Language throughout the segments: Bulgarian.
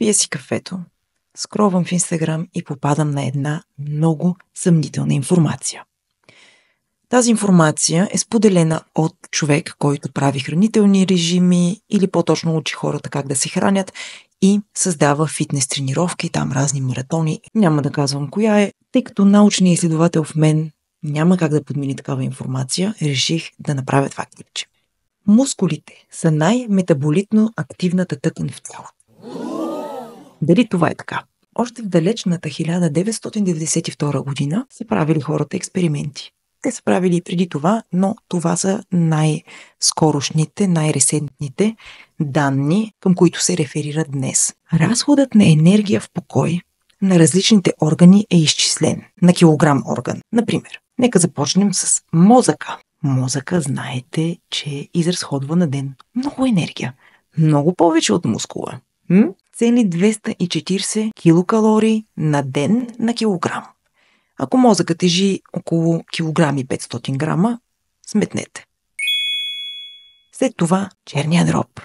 Пия си кафето, скровам в Инстаграм и попадам на една много съмнителна информация. Тази информация е споделена от човек, който прави хранителни режими или по-точно учи хората как да се хранят и създава фитнес тренировки, там разни маратони. Няма да казвам коя е, тъй като научният изследовател в мен няма как да подмени такава информация, реших да направя това клипче. Мускулите са най-метаболитно активната тъкан в тялото. Дали това е така? Още в далечната 1992 година са правили хората експерименти. Те са правили и преди това, но това са най-скорошните, най-ресентните данни, към които се реферират днес. Разходът на енергия в покой на различните органи е изчислен на килограм орган. Например, нека започнем с мозъка. Мозъка, знаете, че изразходва на ден много енергия. Много повече от мускула. Цели 240 килокалории на ден на килограм. Ако мозъкът тежи около килограм и 500 грама, сметнете. След това черния дроб.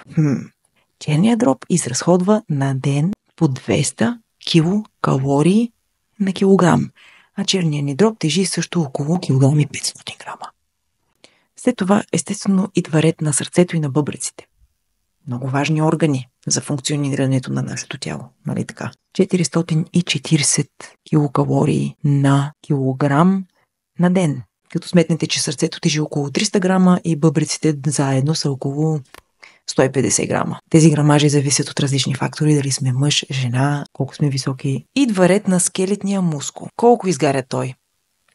Черният дроб изразходва на ден по 200 килокалории на килограм, а черният ни дроб тежи също около килограм и 500 грама. След това, естествено, идва ред на сърцето и на бъбреците. Много важни органи за функционирането на нашето тяло, нали така? 440 килокалории на килограм на ден. Като сметнете, че сърцето тежи около 300 грама и бъбреците заедно са около 150 грама. Тези грамажи зависят от различни фактори, дали сме мъж, жена, колко сме високи. Идва ред на скелетния мускул. Колко изгаря той?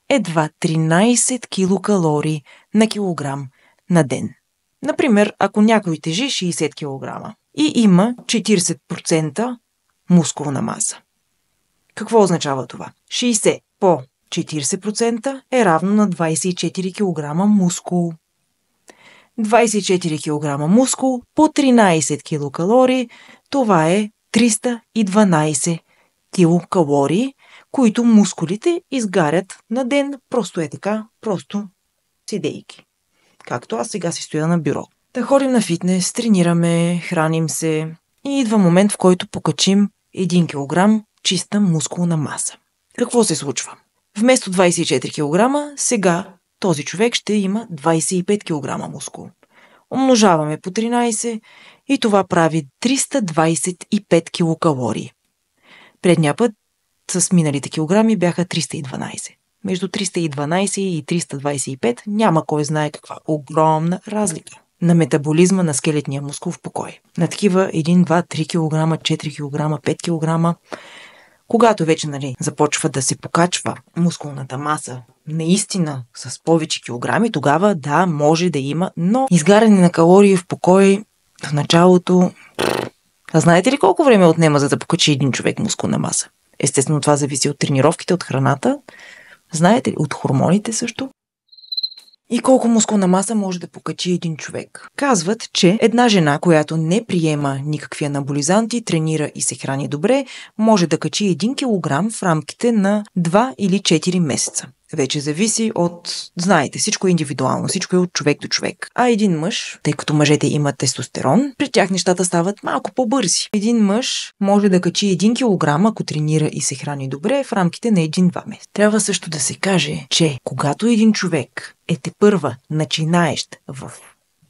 Едва 13 килокалории на килограм на ден. Например, ако някой тежи 60 кг и има 40% мускулна маса. Какво означава това? 60 по 40% е равно на 24 кг мускул. 24 кг мускул по 13 килокалории, това е 312 килокалории, които мускулите изгарят на ден, просто е така, просто седейки. Както аз сега си стоя на бюро. Да ходим на фитнес, тренираме, храним се и идва момент, в който покачим 1 кг чиста мускулна маса. Какво се случва? Вместо 24 кг, сега този човек ще има 25 кг мускул. Умножаваме по 13 и това прави 325 килокалории. Предния път с миналите килограми бяха 312. Между 312 и 325 няма кой знае каква огромна разлика на метаболизма на скелетния мускул в покой. На такива 1, 2, 3 кг, 4 кг, 5 кг, когато вече започва да се покачва мускулната маса наистина с повече килограми, тогава да, може да има, но изгаряне на калории в покой в началото... А знаете ли колко време отнема за да покачи един човек мускулна маса? Естествено, това зависи от тренировките, от храната. Знаете ли, от хормоните също? И колко мускулна маса може да покачи един човек? Казват, че една жена, която не приема никакви анаболизанти, тренира и се храни добре, може да качи 1 кг в рамките на 2 или 4 месеца. Вече зависи от... Знаете, всичко е индивидуално, всичко е от човек до човек. А един мъж, тъй като мъжете имат тестостерон, при тях нещата стават малко по-бързи. Един мъж може да качи 1 кг, ако тренира и се храни добре, в рамките на 1-2 месеца. Трябва също да се каже, че когато един човек е тепърва начинаещ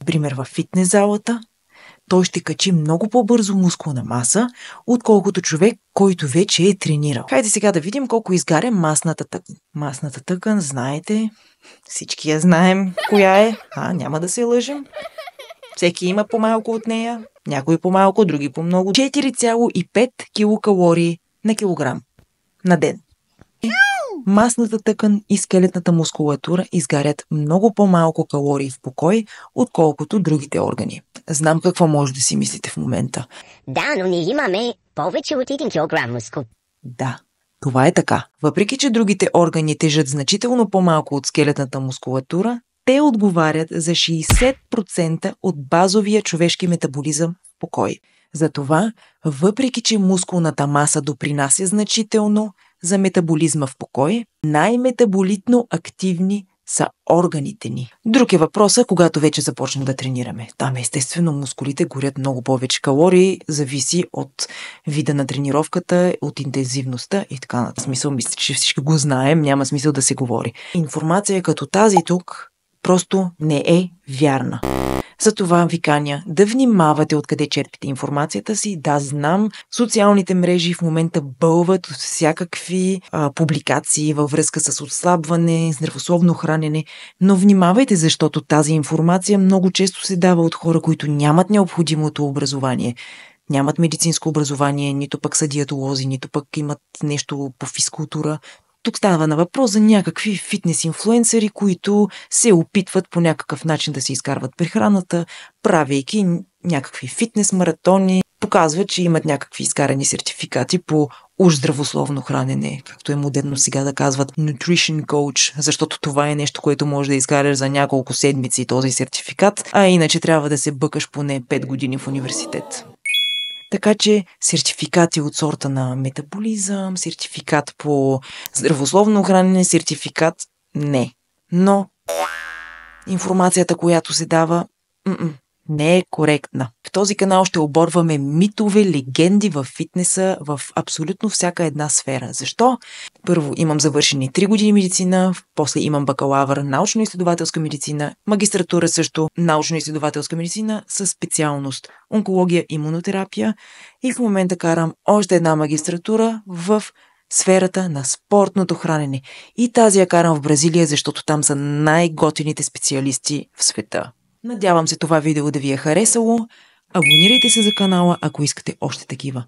например в фитнес залата, той ще качи много по-бързо мускулна маса, отколкото човек, който вече е тренирал. Хайде сега да видим колко изгаря масната тъкан. Масната тъкан, знаете, всички я знаем коя е. Няма да се лъжим. Всеки има по-малко от нея, някои по-малко, други по-много. 4,5 килокалории на килограм на ден. Масната тъкан и скелетната мускулатура изгарят много по-малко калории в покой, отколкото другите органи. Знам какво може да си мислите в момента. Да, но ние имаме повече от 1 килограм мускул. Да, това е така. Въпреки че другите органи тежат значително по-малко от скелетната мускулатура, те отговарят за 60% от базовия човешки метаболизъм в покой. Затова, въпреки че мускулната маса допринася значително за метаболизма в покой, най-метаболитно активни са органите ни. Друг е въпросът, когато вече започнем да тренираме. Там естествено мускулите горят много повече калории, зависи от вида на тренировката, от интензивността и така нататък. Смисъл, мисля, че всички го знаем, няма смисъл да се говори. Информация като тази тук просто не е вярна. Затова ви каня да внимавате откъде черпите информацията си. Да, знам, социалните мрежи в момента бълват от всякакви публикации във връзка с отслабване, здравословно хранене, но внимавайте, защото тази информация много често се дава от хора, които нямат необходимото образование. Нямат медицинско образование, нито пък са диетолози, нито пък имат нещо по физкултура. Тук става на въпрос за някакви фитнес-инфлуенсъри, които се опитват по някакъв начин да си изкарват прехраната, правейки някакви фитнес-маратони, показват, че имат някакви изкарани сертификати по уж здравословно хранене, както е модерно сега да казват Nutrition Coach, защото това е нещо, което може да изкараш за няколко седмици този сертификат, а иначе трябва да се бъкаш поне 5 години в университет. Така че сертификати от сорта на метаболизъм, сертификат по здравословно хранене, сертификат не. Но информацията, която се дава, не е коректна. В този канал ще оборваме митове, легенди в фитнеса в абсолютно всяка една сфера. Защо? Първо имам завършени 3 години медицина, после имам бакалавър научно-изследователска медицина, магистратура също научно-изследователска медицина със специалност онкология, имунотерапия и в момента карам още една магистратура в сферата на спортното хранене. И тази я карам в Бразилия, защото там са най-готините специалисти в света. Надявам се това видео да ви е харесало. Абонирайте се за канала, ако искате още такива.